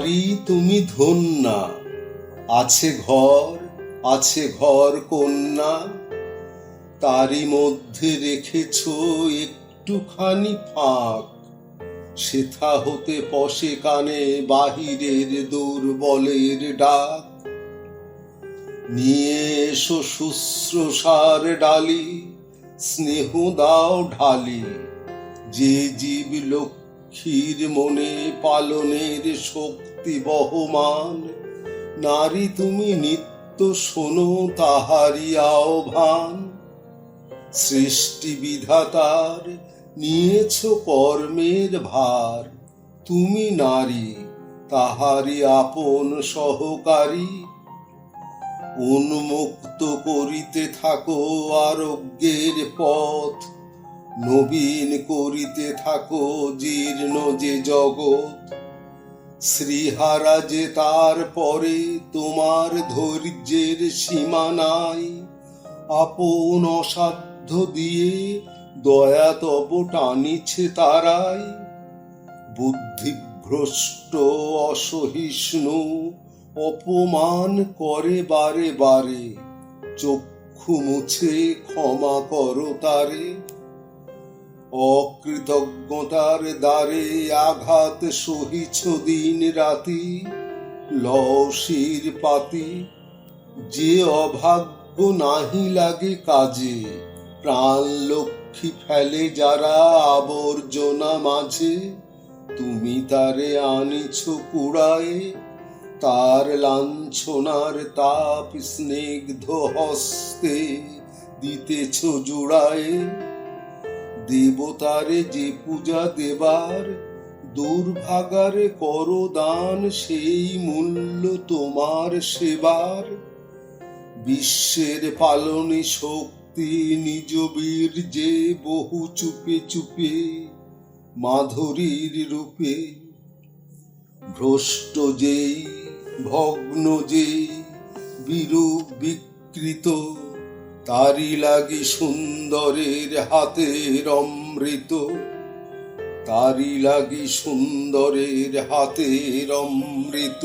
নারী তুমি ধন্যা, আছে ঘর কন্যা, তারই মধ্যে রেখেছ একটুখানি ফাঁক, সেথা হতে পশে কানে বাহিরের দুর্বলের ডাক। নিয়ে এসো শুশ্রূষার ডালি, স্নেহ দাও ঢালি, যে জীব লক্ষ্মীর মনে পালনের শক্তি বহমান। নারী তুমি নিত্য শোনো তাহারি আহ্বান, সৃষ্টি বিধাতার নিয়েছ কর্মের ভার। তুমি নারী তাহারি আপন সহকারী, উন্মুক্ত করিতে থাকো আরোগ্যের পথ, নবীন করিতে থাকো জীর্ণ যে জগৎ। শ্রীহারা যে তার পরে তোমার ধৈর্যের সীমা নাই, আপন অসাধ্য দিয়ে দয়া তব টানিছে তারাই। বুদ্ধিভ্রষ্ট অসহিষ্ণু অপমান করে বারে বারে, চক্ষু মুছে ক্ষমা করো তারে। অকৃতজ্ঞতার দ্বারে আঘাত সহিছ দিন রাতি, লও শির পাতি। যে অভাগ্য নাহি লাগে কাজে, প্রাণ লক্ষ্মী ফেলে যারা আবর্জনা মাঝে, তুমি তারে আনিছ কুড়ায়ে। তার লাঞ্ছনার তাপ স্নিগ্ধ হস্তে দিতেছ জুড়ায়ে। দেবতারে যে পূজা দেবার, দুর্ভাগারে করো দান, সেই মূল্য তোমার সেবার। বিশ্বের পালনে শক্তি নিজ বীর্যে বহু চুপে চুপে মাধুরীর রূপে। ভ্রষ্ট যেই ভগ্ন যেই বিরূপ বিকৃত, তারি লাগি সুন্দরের হাতের অমৃত, তারি লাগি সুন্দরের হাতের অমৃত।